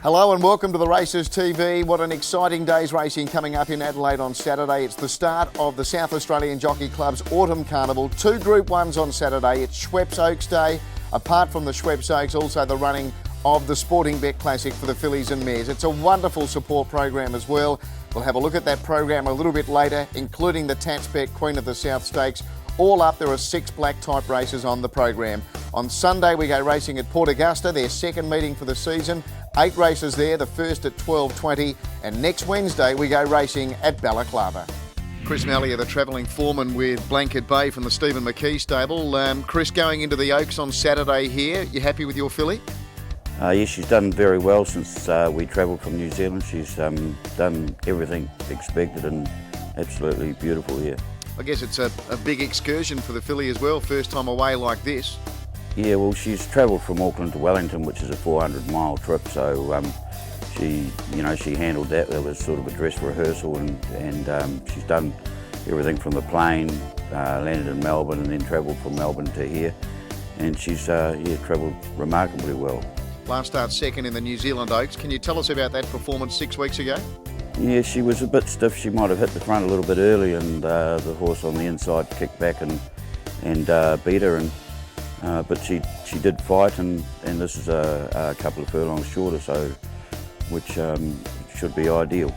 Hello and welcome to the Races TV. What an exciting day's racing coming up in Adelaide on Saturday. It's the start of the South Australian Jockey Club's Autumn Carnival. 2 Group 1s on Saturday. It's Schweppes Oaks Day. Apart from the Schweppes Oaks, also the running of the SportingBet Classic for the fillies and mares. It's a wonderful support program as well. We'll have a look at that program a little bit later, including the TatsBet Queen of the South Stakes. All up, there are 6 black type races on the program. On Sunday, we go racing at Port Augusta, their second meeting for the season. 8 races there, the first at 12:20, and next Wednesday we go racing at Balaclava. Chris Mallia, the travelling foreman with Blanket Bay from the Stephen Mckee stable. Chris, going into the Oaks on Saturday here, you happy with your filly? Yes, she's done very well since we travelled from New Zealand. She's done everything expected and absolutely beautiful here. I guess it's a big excursion for the filly as well, first time away like this. Yeah, well, she's travelled from Auckland to Wellington, which is a 400-mile trip, so she handled that. There was sort of a dress rehearsal, and she's done everything from the plane, landed in Melbourne, and then travelled from Melbourne to here, and she's travelled remarkably well. Last start second in the New Zealand Oaks. Can you tell us about that performance 6 weeks ago? Yeah, she was a bit stiff. She might have hit the front a little bit early, and the horse on the inside kicked back and beat her. But she did fight, and this is a couple of furlongs shorter, so which should be ideal.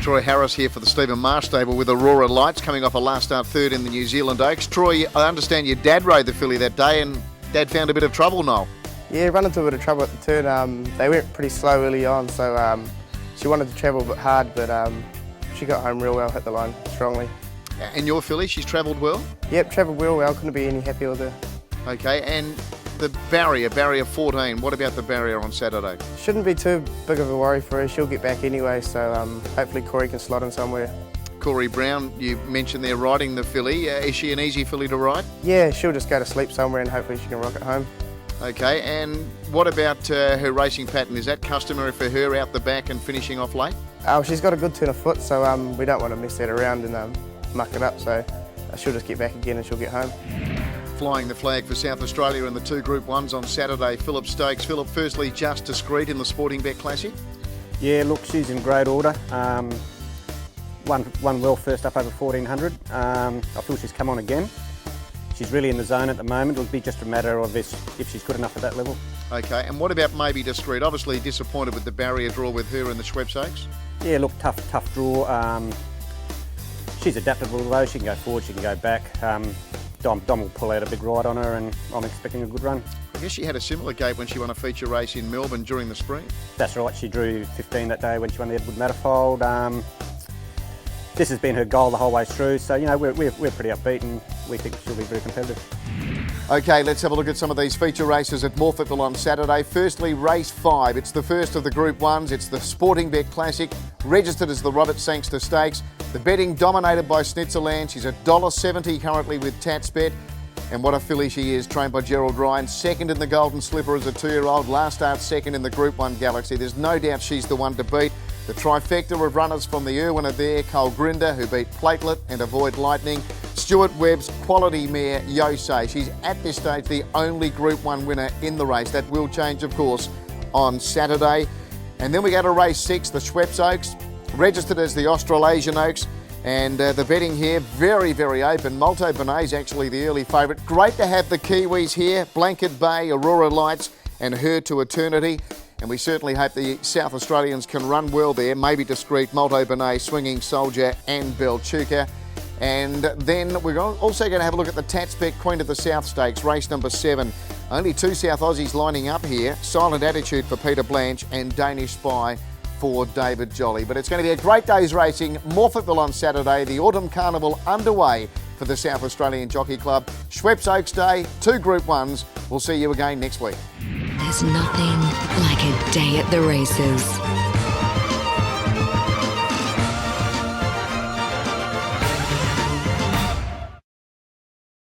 Troy Harris here for the Stephen Marsh stable with Aurora Lights, coming off a last start third in the New Zealand Oaks. Troy, I understand your dad rode the filly that day, and Dad found a bit of trouble, Noel. Yeah, run into a bit of trouble at the turn. They went pretty slow early on, so she wanted to travel a bit hard, but she got home real well, hit the line strongly. And your filly, she's travelled well? Yep, travelled real well, couldn't be any happier with her. Okay, and the barrier 14, what about the barrier on Saturday? Shouldn't be too big of a worry for her, she'll get back anyway, so hopefully Corey can slot in somewhere. Corey Brown, you mentioned they're riding the filly. Is she an easy filly to ride? Yeah, she'll just go to sleep somewhere and hopefully she can rock it home. Okay, and what about her racing pattern? Is that customary for her out the back and finishing off late? She's got a good turn of foot, so we don't want to mess that around and muck it up, so she'll just get back again and she'll get home. Flying the flag for South Australia in the 2 Group 1s on Saturday, Phillip Stokes. Phillip, firstly, Just Discreet in the SportingBet Classic. Yeah, look, she's in great order. Won well first up over 1400. I feel she's come on again. She's really in the zone at the moment. It'll be just a matter of if she's good enough at that level. Okay, and what about maybe Discreet? Obviously disappointed with the barrier draw with her in the Schweppes Oaks. Yeah, look, tough draw. She's adaptable though. She can go forward, she can go back. Dom will pull out a big ride on her, and I'm expecting a good run. I guess she had a similar gate when she won a feature race in Melbourne during the spring. That's right, she drew 15 that day when she won the Edward Matterfold. This has been her goal the whole way through, so we're pretty upbeat and we think she'll be very competitive. Okay, let's have a look at some of these feature races at Morphettville on Saturday. Firstly, race 5. It's the first of the Group 1s. It's the SportingBet Classic, registered as the Robert Sangster Stakes. The betting dominated by Snitzerland. She's $1.70 currently with TatsBet. And what a filly she is, trained by Gerald Ryan. Second in the Golden Slipper as a 2-year-old. Last start second in the Group 1 Galaxy. There's no doubt she's the one to beat. The trifecta of runners from the Irwin are there. Cole Grinder, who beat Platelet and Avoid Lightning. Stuart Webb's quality mare, Yosei. She's at this stage the only Group 1 winner in the race. That will change, of course, on Saturday. And then we go to race 6, the Schweppes Oaks, registered as the Australasian Oaks. And the betting here, very, very open. Multo Benet's actually the early favourite. Great to have the Kiwis here. Blanket Bay, Aurora Lights, and Her to Eternity. And we certainly hope the South Australians can run well there. Maybe Discreet, Multo Benet, Swinging Soldier, and Belchuka. And then we're also going to have a look at the TatsBet Queen of the South Stakes, race number 7. Only 2 South Aussies lining up here. Silent Attitude for Peter Blanche and Danish Spy for David Jolly. But it's going to be a great day's racing. Morphettville on Saturday, the Autumn Carnival underway for the South Australian Jockey Club. Schweppes Oaks Day, 2 Group 1s. We'll see you again next week. There's nothing like a day at the races.